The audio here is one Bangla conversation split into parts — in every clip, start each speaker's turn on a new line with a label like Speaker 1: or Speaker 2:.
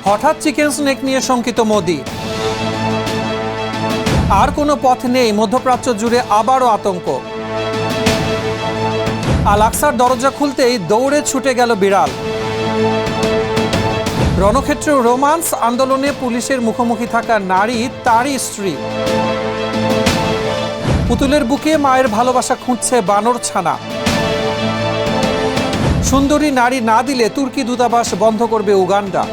Speaker 1: হঠাৎ চিকেন স্নেক নিয়ে শঙ্কিত মোদি। আর কোনো পথ নেই, মধ্যপ্রাচ্য জুড়ে আবারও আতঙ্ক। আল আকসার দরজা খুলতেই দৌড়ে ছুটে গেল বিড়াল। রণক্ষেত্রে রোমান্স আন্দোলনে পুলিশের মুখোমুখি থাকা নারী তারই স্ত্রী। পুতুলের বুকে মায়ের ভালোবাসা খুঁজছে বানর ছানা। সুন্দরী নারী না দিলে তুর্কি দূতাবাস বন্ধ করবে উগান্ডা।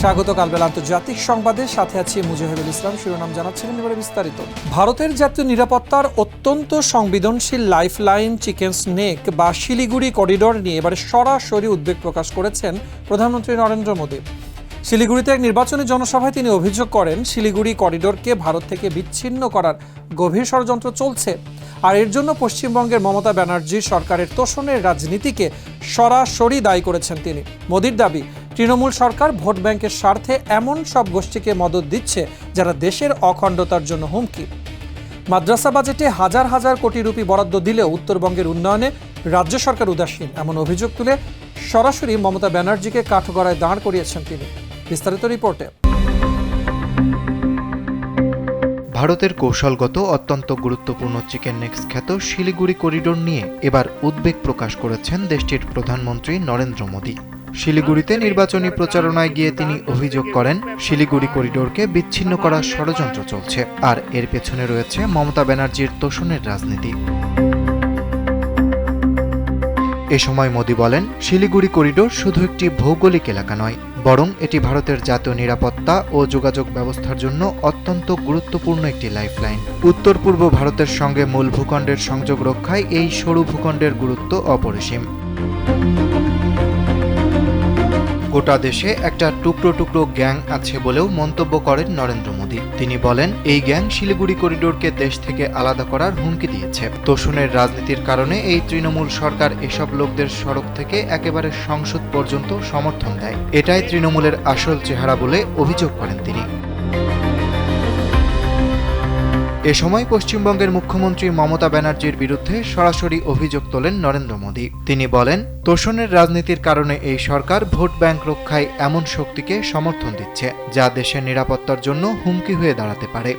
Speaker 1: স্বাগত কালবেলা আন্তর্জাতিক সংবাদে, সাথে আছি মুজাহিদুল ইসলাম। শিরোনাম জানাচ্ছিলেন, এবারে বিস্তারিত। ভারতের জাতীয় নিরাপত্তার অত্যন্ত সংবেদনশীল লাইফলাইন চিকেন স্নেক বা শিলিগুড়ি করিডোর নিয়ে এবারে সরাসরি উদ্বেগ প্রকাশ করেছেন প্রধানমন্ত্রী নরেন্দ্র মোদী। শিলিগুড়িতে এক নির্বাচনী জনসভায় তিনি অভিযোগ করেন, শিলিগুড়ি করিডোরকে ভারত থেকে বিচ্ছিন্ন করার গভীর ষড়যন্ত্র চলছে, আর এর জন্য পশ্চিমবঙ্গের মমতা ব্যানার্জি সরকারের তোষণের রাজনীতিকে সরাসরি দায়ী করেছেন তিনি। মোদির দাবি, তৃণমূল সরকার ভোট ব্যাংকের স্বার্থে এমন সব গোষ্ঠীকে মদত দিচ্ছে যারা দেশের অখণ্ডতার জন্য হুমকি। মাদ্রাসা বাজেটে হাজার হাজার কোটি রুপি বরাদ্দ দিলেও উত্তরবঙ্গের উন্নয়নে রাজ্য সরকার উদাসীন, এমন অভিযোগ তুলে সরাসরি মমতা ব্যানার্জিকে কাঠগড়ায় দাঁড় করিয়েছেন তিনি। বিস্তারিত রিপোর্টে।
Speaker 2: ভারতের কৌশলগত অত্যন্ত গুরুত্বপূর্ণ চিকেন নেক্স খ্যাত শিলিগুড়ি করিডোর নিয়ে এবার উদ্বেগ প্রকাশ করেছেন দেশটির প্রধানমন্ত্রী নরেন্দ্র মোদী। শিলিগুড়িতে নির্বাচনী প্রচারণায় গিয়ে তিনি অভিযোগ করেন, শিলিগুড়ি করিডোরকে বিচ্ছিন্ন করার ষড়যন্ত্র চলছে, আর এর পেছনে রয়েছে মমতা ব্যানার্জির তোষণের রাজনীতি। এ সময় মোদী বলেন, শিলিগুড়ি করিডোর শুধু একটি ভৌগোলিক এলাকা নয়, বরং এটি ভারতের জাতীয় নিরাপত্তা ও যোগাযোগ ব্যবস্থার জন্য অত্যন্ত গুরুত্বপূর্ণ একটি লাইফলাইন। উত্তর পূর্ব ভারতের সঙ্গে মূল ভূখণ্ডের সংযোগ রক্ষায় এই সরু ভূখণ্ডের গুরুত্ব অপরিসীম। গোটা দেশে একটা টুকরো টুকরো গ্যাং আছে বলেও মন্তব্য করেন নরেন্দ্র মোদী। তিনি বলেন, এই গ্যাং শিলিগুড়ি করিডোরকে দেশ থেকে আলাদা করার হুমকি দিয়েছে। তোষণের রাজনীতির কারণে এই তৃণমূল সরকার এসব লোকদের সড়ক থেকে একেবারে সংসদ পর্যন্ত সমর্থন দেয়। এটাই তৃণমূলের আসল চেহারা বলে অভিযোগ করেন তিনি। এ সময় পশ্চিমবঙ্গের মুখ্যমন্ত্রী মমতা ব্যানার্জির বিরুদ্ধে সরাসরি অভিযোগ তোলেন নরেন্দ্র মোদী। তিনি বলেন, তোষণের রাজনীতির কারণে এই সরকার ভোট ব্যাংক রক্ষায় এমন শক্তিকে সমর্থন দিচ্ছে যা দেশের নিরাপত্তার জন্য হুমকি হয়ে দাঁড়াতে পারে।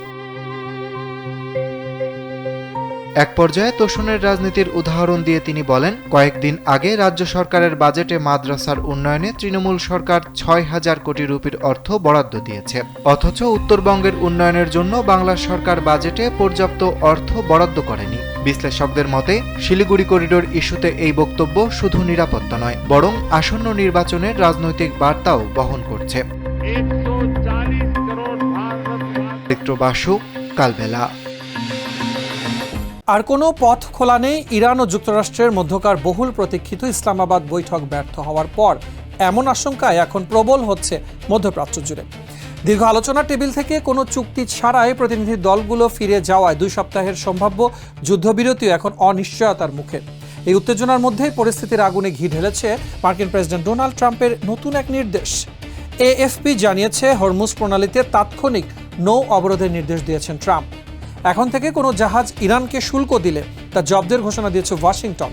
Speaker 2: এক পর্যায়ে তোষণের রাজনীতির উদাহরণ দিয়ে তিনি বলেন, কয়েকদিন আগে রাজ্য সরকারের বাজেটে মাদ্রাসার উন্নয়নে তৃণমূল সরকার ৬,০০০ কোটি রুপির অর্থ বরাদ্দ দিয়েছে, অথচ উত্তরবঙ্গের উন্নয়নের জন্য বাংলা সরকার বাজেটে পর্যাপ্ত অর্থ বরাদ্দ করেনি। বিশ্লেষকদের মতে, শিলিগুড়ি করিডোর ইস্যুতে এই বক্তব্য শুধু নিরাপত্তা নয়, বরং আসন্ন নির্বাচনের রাজনৈতিক বার্তাও বহন করছে। বাসু, কালবেলা।
Speaker 1: আর কোনো পথ খোলা নেই। ইরান ও যুক্তরাষ্ট্রের মধ্যকার বহুল প্রতীক্ষিত ইসলামাবাদ বৈঠক ব্যর্থ হওয়ার পর এমন আশঙ্কায় এখন প্রবল হচ্ছে মধ্যপ্রাচ্য জুড়ে। দীর্ঘ আলোচনার টেবিল থেকে কোনো চুক্তি ছাড়াই প্রতিনিধি দলগুলো ফিরে যাওয়ায় 2 সপ্তাহের সম্ভাব্য যুদ্ধবিরতিও এখন অনিশ্চয়তার মুখে। এই উত্তেজনার মধ্যেই পরিস্থিতির আগুনে ঘি ঢেলেছে মার্কিন প্রেসিডেন্ট ডোনাল্ড ট্রাম্পের নতুন এক নির্দেশ। এএফপি জানিয়েছে, হরমুজ প্রণালীতে তাৎক্ষণিক নৌ অবরোধের নির্দেশ দিয়েছেন ট্রাম্প। এখন থেকে কোনো জাহাজ ইরানকে শুল্ক দিলে তা জব্দের ঘোষণা দিয়েছে ওয়াশিংটন।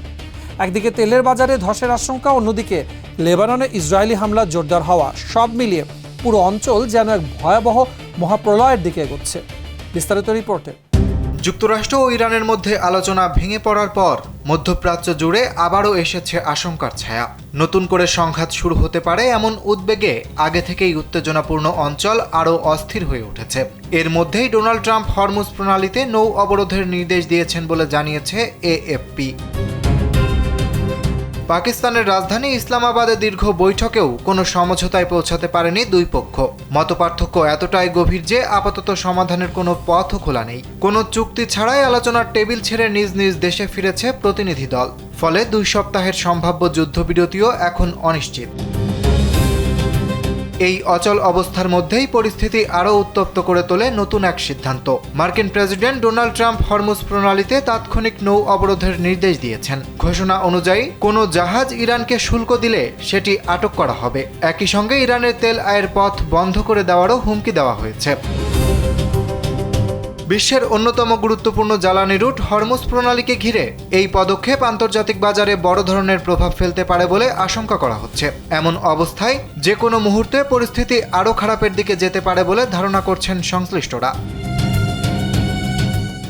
Speaker 1: একদিকে তেলের বাজারে ধসের আশঙ্কা, অন্যদিকে লেবাননে ইসরায়েলি হামলা জোরদার হওয়া, সব মিলিয়ে পুরো অঞ্চল যেন এক ভয়াবহ মহাপ্রলয়ের দিকে এগোচ্ছে। বিস্তারিত রিপোর্টে।
Speaker 2: যুক্তরাষ্ট্র ও ইরানের মধ্যে আলোচনা ভেঙে পড়ার পর মধ্যপ্রাচ্য জুড়ে আবারও এসেছে আশঙ্কার ছায়া। নতুন করে সংঘাত শুরু হতে পারে এমন উদ্বেগে আগে থেকেই উত্তেজনাপূর্ণ অঞ্চল আরও অস্থির হয়ে উঠেছে। এর মধ্যেই ডোনাল্ড ট্রাম্প হরমুজ প্রণালীতে নৌ অবরোধের নির্দেশ দিয়েছেন বলে জানিয়েছে এএফপি। পাকিস্তানের রাজধানী ইসলামাবাদে দীর্ঘ বৈঠকেও কোনো সমঝোতায় পৌঁছাতে পারেনি দুই পক্ষ। মতপার্থক্য এতটাই গভীর যে আপাতত সমাধানের কোনো পথও খোলা নেই। কোনো চুক্তি ছাড়াই আলোচনার টেবিল ছেড়ে নিজ নিজ দেশে ফিরেছে প্রতিনিধি দল। ফলে 2 সপ্তাহের সম্ভাব্য যুদ্ধবিরতিও এখন অনিশ্চিত। এই অচল অবস্থার মধ্যেই পরিস্থিতি আরও উত্তপ্ত করে তোলে নতুন এক সিদ্ধান্ত। মার্কিন প্রেসিডেন্ট ডোনাল্ড ট্রাম্প হরমুজ প্রণালীতে তাৎক্ষণিক নৌ অবরোধের নির্দেশ দিয়েছেন। ঘোষণা অনুযায়ী কোনো জাহাজ ইরানকে শুল্ক দিলে সেটি আটক করা হবে। একই সঙ্গে ইরানের তেল আয়ের পথ বন্ধ করে দেওয়ারও হুমকি দেওয়া হয়েছে। বিশ্বের অন্যতম গুরুত্বপূর্ণ জ্বালানি রুট হরমুজ প্রণালীকে ঘিরে এই পদক্ষেপ আন্তর্জাতিক বাজারে বড় ধরনের প্রভাব ফেলতে পারে বলে আশঙ্কা করা হচ্ছে। এমন অবস্থায় যে কোনো মুহূর্তে পরিস্থিতি আরও খারাপের দিকে যেতে পারে বলে ধারণা করছেন সংশ্লিষ্টরা।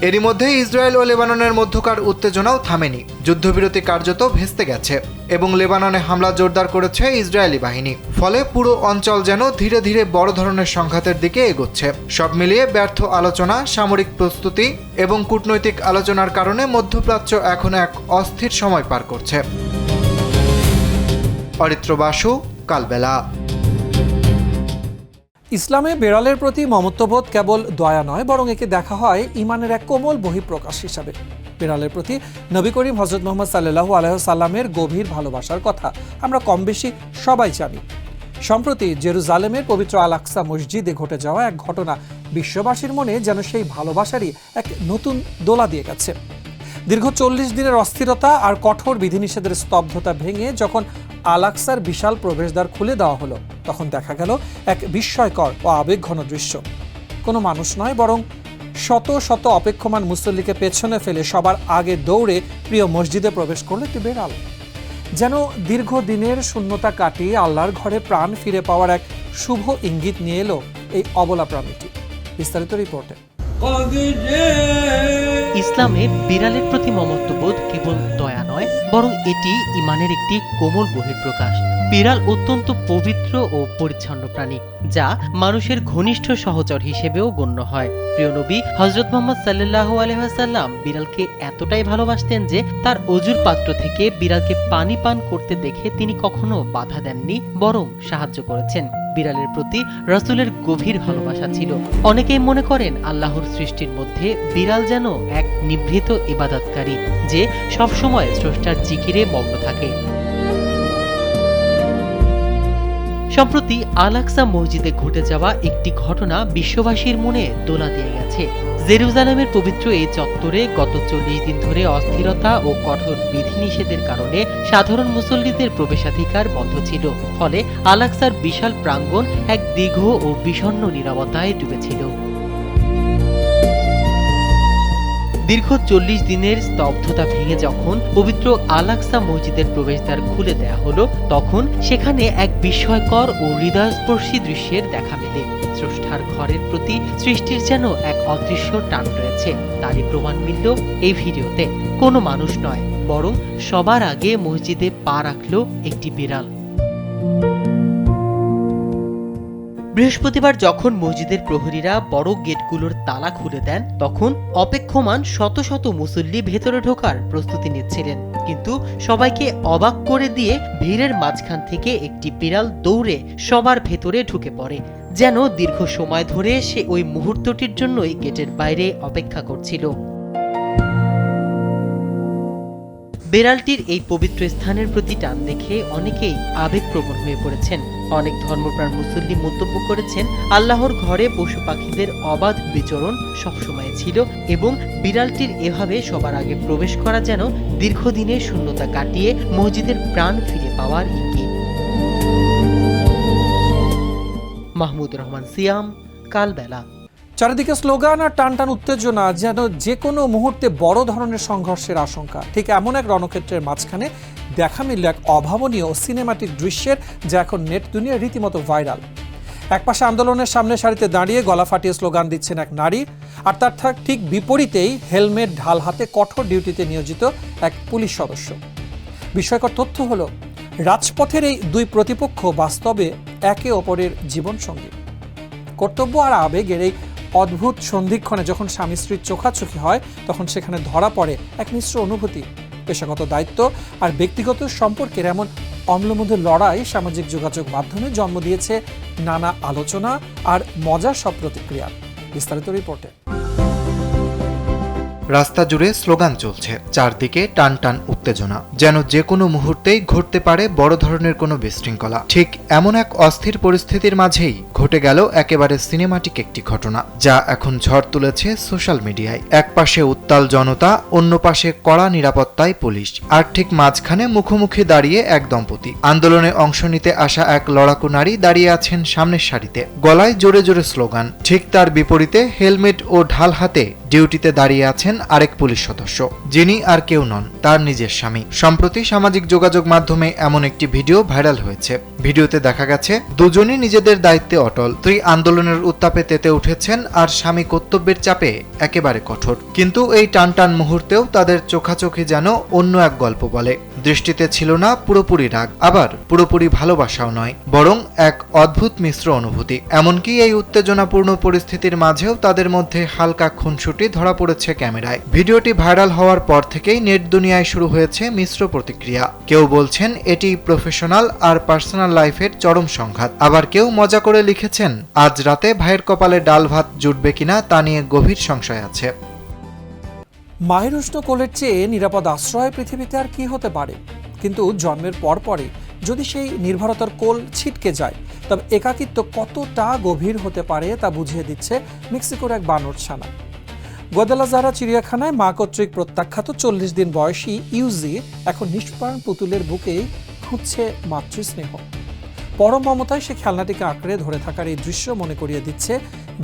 Speaker 2: এরই মধ্যে ইসরায়েল ও লেবাননের মধ্যকার উত্তেজনাও থামেনি। যুদ্ধবিরতি কার্যত ভেস্তে গেছে এবং লেবাননে হামলা জোরদার করেছে ইসরায়েলি বাহিনী। ফলে পুরো অঞ্চল যেন ধীরে ধীরে বড় ধরনের সংঘাতের দিকে এগোচ্ছে। সব মিলিয়ে ব্যর্থ আলোচনা, সামরিক প্রস্তুতি এবং কূটনৈতিক আলোচনার কারণে মধ্যপ্রাচ্য এখন এক অস্থির সময় পার করছে। অরিত্র বাসু, কালবেলা।
Speaker 1: ইসলামে বেড়ালের প্রতি মমত্ববোধ কেবল দয়া নয়, বরং একে দেখা হয় ঈমানের এক কোমল বহিঃপ্রকাশ হিসাবে। বেড়ালের প্রতি নবী করিম হযরত মুহাম্মদ সাল্লাল্লাহু আলাইহি সাল্লামের গভীর ভালোবাসার কথা আমরা কম বেশি সবাই জানি। সম্প্রতি জেরুজালেমের পবিত্র আল আকসা মসজিদে ঘটে যাওয়া এক ঘটনা বিশ্ববাসীর মনে যেন সেই ভালোবাসারই এক নতুন দোলা দিয়ে গেছে। দীর্ঘ 40 দিনের অস্থিরতা আর কঠোর বিধিনিষেধের স্তব্ধতা ভেঙে যখন আল আকসার বিশাল প্রবেশদ্বার খুলে দেওয়া হলো, তখন দেখা গেল এক বিস্ময়কর ও আবেগঘন দৃশ্য। কোনো মানুষ নয়, বরং শত শত অপেক্ষমান মুসল্লিকে পেছনে ফেলে সবার আগে দৌড়ে প্রিয় মসজিদে প্রবেশ করল একটি বেড়াল। যেন দীর্ঘদিনের শূন্যতা কাটিয়ে আল্লাহর ঘরে প্রাণ ফিরে পাওয়ার এক শুভ ইঙ্গিত নিয়ে এলো এই অবলা প্রাণীটি। বিস্তারিত রিপোর্টে।
Speaker 3: ইসলামে বিড়ালের প্রতি মমত্ববোধ কেবল দয়া নয়, বরং এটি ঈমানের একটি কোমল বহিঃপ্রকাশ। বিড়াল অত্যন্ত পবিত্র ও পরিচ্ছন্ন প্রাণী, যা মানুষের ঘনিষ্ঠ সহচর হিসেবেও গণ্য হয়। প্রিয় নবী হযরত মুহাম্মদ সাল্লাল্লাহু আলাইহি ওয়াসাল্লাম বিড়ালকে এতটাই ভালোবাসতেন যে তার অজুর পাত্র থেকে বিড়ালকে পানি পান করতে দেখে তিনি কখনো বাধা দেননি, বরং সাহায্য করেছেন। বিড়ালের প্রতি রাসূলের গভীর ভালোবাসা ছিল। অনেকেই মনে করেন আল্লাহর সৃষ্টির মধ্যে বিড়াল যেন এক নিভৃত ইবাদতকারী, যে সবসময় স্রষ্টার জিকিরে মগ্ন থাকে। সম্প্রতি আল আকসা মসজিদে ঘটে যাওয়া একটি ঘটনা বিশ্ববাসীর মনে দোলা দিয়ে গেছে। জেরুজালেমের পবিত্র এই চত্বরে গত 40 দিন ধরে অস্থিরতা ও কঠোর বিধিনিষেধের কারণে সাধারণ মুসল্লিদের প্রবেশাধিকার বন্ধ ছিল। ফলে আল আকসার বিশাল প্রাঙ্গণ এক দীর্ঘ ও বিষণ্ণ নীরবতায় ডুবেছিল। দীর্ঘ 40 দিনের স্তব্ধতা ভেঙে যখন পবিত্র আল আকসা মসজিদের প্রবেশদ্বার খুলে দেয়া হলো, তখন সেখানে এক বিস্ময়কর ও হৃদয়স্পর্শী দৃশ্যের দেখা মেলে। স্রষ্টার ঘরের প্রতি সৃষ্টির যেন এক অদৃশ্য টান রয়েছে। তারই প্রমাণ মিলল এই ভিডিওতে। কোনো মানুষ নয়, বরং সবার আগে মসজিদে পা রাখলো একটি বিড়াল। বৃহস্পতিবার যখন মসজিদের প্রহরীরা বড় গেটগুলোর তালা খুলে দেন, তখন অপেক্ষমান শত শত মুসল্লি ভেতরে ঢোকার প্রস্তুতি নিচ্ছিলেন। কিন্তু সবাইকে অবাক করে দিয়ে ভিড়ের মাঝখান থেকে একটি বিড়াল দৌড়ে সবার ভেতরে ঢুকে পড়ে, যেন দীর্ঘ সময় ধরে সে ওই মুহূর্তটির জন্যই গেটের বাইরে অপেক্ষা করছিল। বিড়ালটির এই পবিত্র স্থানের প্রতি টান দেখে অনেকেই আবেগপ্রবণ হয়ে পড়েছেন। অনেক ধর্মপ্রাণ মুসল্লি মন্তব্য করেছেন, আল্লাহর ঘরে পশু পাখিদের অবাধ বিচরণ সবসময় ছিল এবং বিড়ালটির এভাবে সবার আগে প্রবেশ করা যেন দীর্ঘদিনের শূন্যতা কাটিয়ে মসজিদের প্রাণ ফিরে পাওয়ার ইঙ্গিত। মাহমুদ রহমান সিয়াম, কালবেলা।
Speaker 1: চারিদিকে স্লোগান আর টানটান উত্তেজনা, যেন যে কোনো মুহূর্তে বড় ধরনের সংঘর্ষের আশঙ্কা। ঠিক এমন এক রণক্ষেত্রের মাঝখানে দেখা মিলল এক অভাবনীয় সিনেমাটিক দৃশ্যের, যা এখন নেট দুনিয়ায় রীতিমতো ভাইরাল। একপাশে আন্দোলনের সামনে সারিতে দাঁড়িয়ে গলা ফাটিয়ে স্লোগান দিচ্ছেন এক নারী, আর তার ঠিক বিপরীতেই হেলমেট ঢাল হাতে কঠোর ডিউটিতে নিয়োজিত এক পুলিশ সদস্য। বিস্ময়কর তথ্য হলো, রাজপথের এই দুই প্রতিপক্ষ বাস্তবে একে অপরের জীবনসঙ্গী। কর্তব্য আর আবেগের এই অদ্ভুত সন্ধিক্ষণে যখন স্বামী স্ত্রীর চোখাচোখি হয়, তখন সেখানে ধরা পড়ে এক মিশ্র অনুভূতি। পেশাগত দায়িত্ব আর ব্যক্তিগত সম্পর্কের এমন অম্লমধুর লড়াই সামাজিক যোগাযোগ মাধ্যমে জন্ম দিয়েছে নানা আলোচনা আর মজার সব প্রতিক্রিয়া। বিস্তারিত রিপোর্টে।
Speaker 2: রাস্তা জুড়ে স্লোগান চলছে, চারদিকে টান টান উত্তেজনা, যেন যে কোনো মুহূর্তেই ঘটতে পারে বড় ধরনের কোনো বিশৃঙ্খলা। ঠিক এমন এক অস্থির পরিস্থিতির মাঝেই ঘটে গেল একেবারে সিনেমাটিক একটি ঘটনা, যা এখন ঝড় তুলেছে সোশ্যাল মিডিয়ায়। এক পাশে উত্তাল জনতা, অন্য পাশে কড়া নিরাপত্তায় পুলিশ, আর ঠিক মাঝখানে মুখোমুখি দাঁড়িয়ে এক দম্পতি। আন্দোলনে অংশ নিতে আসা এক লড়াকু নারী দাঁড়িয়ে আছেন সামনের সারিতে, গলায় জোরে জোরে স্লোগান। ঠিক তার বিপরীতে হেলমেট ও ঢাল হাতে ডিউটিতে দাঁড়িয়ে আছেন আরেক পুলিশ সদস্য, যিনি আর কেউ নন, তার নিজের স্বামী। সম্প্রতি সামাজিক যোগাযোগ মাধ্যমে এমন একটি ভিডিও ভাইরাল হয়েছে। ভিডিওতে দেখা গেছে দুজনই নিজেদের দায়িত্বে অটল। স্ত্রী আন্দোলনের উত্তাপে তেতে উঠেছেন আর স্বামী কর্তব্যের চাপে একেবারে কঠোর। কিন্তু এই টানটান মুহূর্তেও তাদের চোখাচোখি যেন অন্য এক গল্প বলে। দৃষ্টিতে ছিল না পুরোপুরি রাগ, আবার পুরোপুরি ভালোবাসাও নয়, বরং এক অদ্ভুত মিশ্র অনুভূতি। এমনকি এই উত্তেজনাপূর্ণ পরিস্থিতির মাঝেও তাদের মধ্যে হালকা খুনসুটি ধরা পড়েছে ক্যামেরায়। ভিডিওটি ভাইরাল হওয়ার পর থেকেই নেট দুনিয়ায় শুরু হয়েছে মিশ্র প্রতিক্রিয়া। কেউ বলছেন এটি প্রফেশনাল আর পার্সোনাল লাইফের চরম সংঘাত, আবার কেউ মজা করে লিখেছেন আজ রাতে ভাইয়ের কপালে ডাল ভাত জুটবে কিনা তা নিয়ে গভীর সংশয় আছে।
Speaker 1: মায়ের উষ্ণ কোলের চেয়ে নিরাপদ আশ্রয় পৃথিবীতে আর কি হতে পারে? কিন্তু জন্মের পরপরই যদি সেই নির্ভরতার কোল ছিটকে যায়, তবে একাকিত্ব কতটা গভীর হতে পারে তা বুঝিয়ে দিচ্ছে মেক্সিকোর এক বানরছানা। গুয়াদালাজারা চিড়িয়াখানায় মা কর্তৃক প্রত্যাখ্যাত 40 দিন বয়সী ইউজি এখন নিষ্প্রাণ পুতুলের বুকেই খুঁজছে মাতৃস্নেহ। পরম মমতায় সে খেলনাটিকে আঁকড়ে ধরে থাকার এই দৃশ্য মনে করিয়ে দিচ্ছে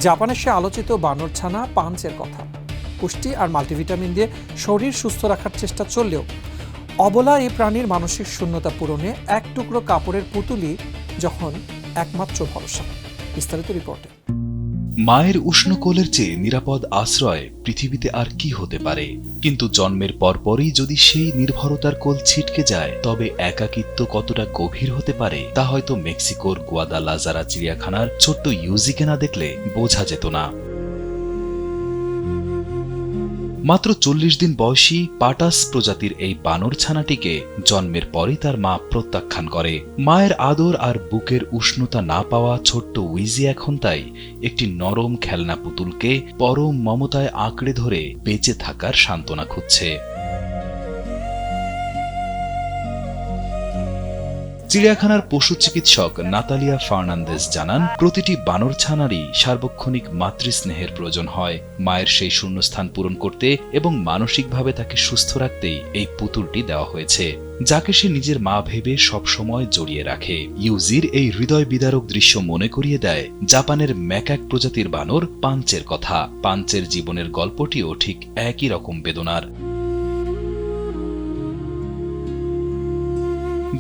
Speaker 1: জাপানের সে আলোচিত বানরছানা পাঞ্চের কথা। পুষ্টি আর মাল্টিভিটামিন দিয়ে শরীর সুস্থ রাখার চেষ্টা চললেও অবলা এই প্রাণীর মানসিক শূন্যতা পূরণে এক টুকরো কাপড়ের পুতুলই যখন একমাত্র ভরসা। বিস্তারিত রিপোর্টে।
Speaker 4: মায়ের উষ্ণ কোলের চেয়ে নিরাপদ আশ্রয় পৃথিবীতে আর কি হতে পারে? কিন্তু জন্মের পরপরই যদি সেই নির্ভরতার কোল ছিটকে যায়, তবে একাকিত্ব কতটা গভীর হতে পারে তা হয়তো মেক্সিকোর গুয়াদালাজারা চিড়িয়াখানার ছোট্ট ইউজিকে না দেখলে বোঝা যেত না। মাত্র 40 দিন বয়সী পাটাস প্রজাতির এই বানর ছানাটিকে জন্মের পরই তার মা প্রত্যাখ্যান করে। মায়ের আদর আর বুকের উষ্ণতা না পাওয়া ছোট্ট উইজি এখন তাই একটি নরম খেলনা পুতুলকে পরম মমতায় আঁকড়ে ধরে বেঁচে থাকার সান্ত্বনা খুঁজছে। চিড়িয়াখানার পশু চিকিৎসক নাতালিয়া ফার্নান্দেজ জানান, প্রতিটি বানর ছানারই সার্বক্ষণিক মাতৃস্নেহের প্রয়োজন হয়। মায়ের সেই শূন্যস্থান পূরণ করতে এবং মানসিকভাবে তাকে সুস্থ রাখতেই এই পুতুলটি দেওয়া হয়েছে, যাকে সে নিজের মা ভেবে সবসময় জড়িয়ে রাখে। ইউজির এই হৃদয় বিদারক দৃশ্য মনে করিয়ে দেয় জাপানের ম্যাকাক প্রজাতির বানর পাঞ্চের কথা। পাঞ্চের জীবনের গল্পটিও ঠিক একই রকম বেদনার।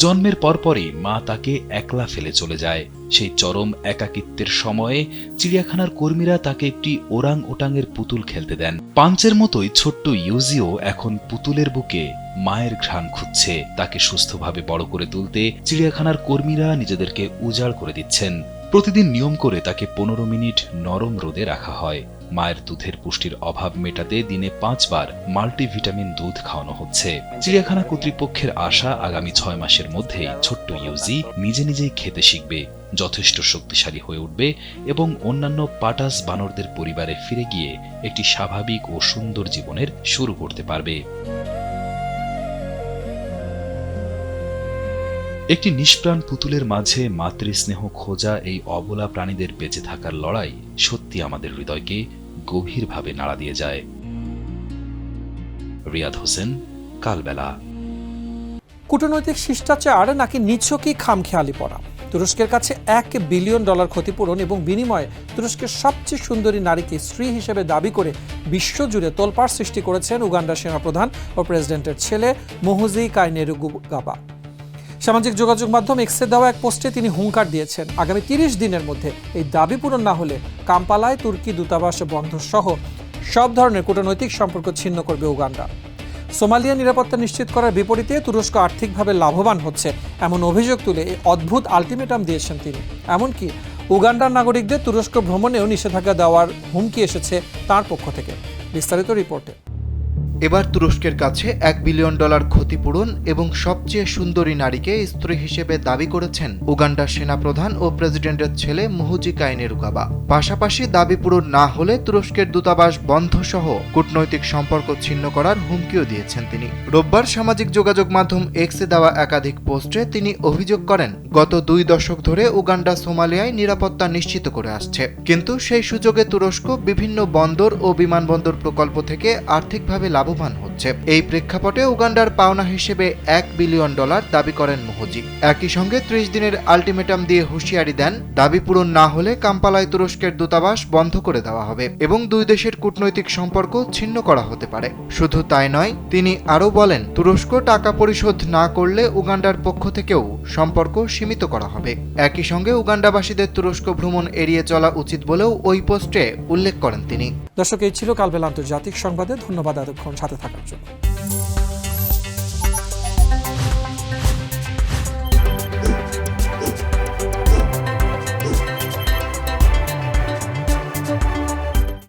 Speaker 4: জন্মের পরপরই মা তাকে একলা ফেলে চলে যায়। সেই চরম একাকিত্বের সময়ে চিড়িয়াখানার কর্মীরা তাকে একটি ওরাং ওটাংয়ের পুতুল খেলতে দেন। পাঞ্চের মতোই ছোট্ট ইউজিও এখন পুতুলের বুকে মায়ের ঘ্রাণ খুঁজছে। তাকে সুস্থভাবে বড় করে তুলতে চিড়িয়াখানার কর্মীরা নিজেদেরকে উজাড় করে দিচ্ছেন। প্রতিদিন নিয়ম করে তাকে 15 মিনিট নরম রোদে রাখা হয়। মায়ের দুধের পুষ্টির অভাব মেটাতে দিনে 5 বার মাল্টিভিটামিন দুধ খাওয়ানো হচ্ছে। চিড়িয়াখানা কর্তৃপক্ষের আশা আগামী 6 মাসের মধ্যেই ছোট্ট ইউজি নিজে নিজেই খেতে শিখবে, যথেষ্ট শক্তিশালী হয়ে উঠবে এবং অন্যান্য পাটাস বানরদের পরিবারে ফিরে গিয়ে একটি স্বাভাবিক ও সুন্দর জীবনের শুরু করতে পারবে। একটি নিষ্প্রাণ পুতুলের মাঝে মাতৃস্নেহ খোঁজা এই অবলা প্রাণীদের বেঁচে থাকার লড়াই সত্যি আমাদের হৃদয়কে গভীরভাবে নাড়া দিয়ে যায়। রিয়াদ হোসেন, কালবেলা।
Speaker 1: কূটনৈতিক শিষ্টাচার নাকি নিছকই খামখেয়ালি পড়া? তুরস্কের কাছে $1 বিলিয়ন ক্ষতিপূরণ এবং বিনিময়ে তুরস্কের সবচেয়ে সুন্দরী নারীকে স্ত্রী হিসেবে দাবি করে বিশ্বজুড়ে তোলপাড় সৃষ্টি করেছেন উগান্ডার সেনাপ্রধান ও প্রেসিডেন্টের ছেলে মুহুজি কাইনেরুগুবাবা। সামাজিক যোগাযোগ মাধ্যম এক্সে দেওয়া এক পোস্টে তিনি হুঙ্কার দিয়েছেন, আগামী 30 দিনের মধ্যে এই দাবি পূরণ না হলে কাম্পালায় তুর্কি দূতাবাস বন্ধ সহ সব ধরনের কূটনৈতিক সম্পর্ক ছিন্ন করবে উগান্ডা। সোমালিয়া নিরাপত্তা নিশ্চিত করার বিপরীতে তুরস্ক আর্থিকভাবে লাভবান হচ্ছে এমন অভিযোগ তুলে এই অদ্ভুত আলটিমেটাম দিয়েছেন তিনি। এমনকি উগান্ডার নাগরিকদের তুরস্ক ভ্রমণেও নিষেধাজ্ঞা দেওয়ার হুমকি এসেছে তার পক্ষ থেকে। বিস্তারিত রিপোর্টে।
Speaker 2: এবার তুরস্কের কাছে $1 বিলিয়ন ক্ষতিপূরণ এবং সবচেয়ে সুন্দরী নারীকে স্ত্রী হিসেবে দাবি করেছেন উগান্ডার সেনাপ্রধান ও প্রেসিডেন্টের ছেলে মুহুজি কাইনেরুগাবা। পাশাপাশি দাবি পূরণ না হলে তুরস্কের দূতাবাস বন্ধ সহ কূটনৈতিক সম্পর্ক ছিন্ন করার হুমকিও দিয়েছেন তিনি। রোববার সামাজিক যোগাযোগ মাধ্যম এক্সে দেওয়া একাধিক পোস্টে তিনি অভিযোগ করেন, গত 2 দশক ধরে উগান্ডা সোমালিয়ায় নিরাপত্তা নিশ্চিত করে আসছে, কিন্তু সেই সুযোগে তুরস্ক বিভিন্ন বন্দর ও বিমানবন্দর প্রকল্প থেকে আর্থিকভাবে লাভবান হচ্ছে। এই প্রেক্ষাপটে উগান্ডার পাওনা হিসেবে $1 বিলিয়ন দাবি করেন মুহুজি। একই সঙ্গে 30 দিনের আলটিমেটাম দিয়ে হুঁশিয়ারি দেন, দাবি পূরণ না হলে কাম্পালায় তুরস্কের দূতাবাস বন্ধ করে দেওয়া হবে এবং 2 দেশের কূটনৈতিক সম্পর্ক ছিন্ন করা হতে পারে। শুধু তাই নয়, তিনি আরও বলেন, তুরস্ক টাকা পরিশোধ না করলে উগান্ডার পক্ষ থেকেও সম্পর্ক সীমিত করা হবে। একই সঙ্গে উগান্ডাবাসীদের তুরস্ক ভ্রমণ এড়িয়ে চলা উচিত বলেও ওই পোস্টে উল্লেখ করেন তিনি।
Speaker 1: দর্শক, এই ছিল কালবেলা আন্তর্জাতিক সংবাদে। ধন্যবাদ এতক্ষণ সাথে থাকার জন্য।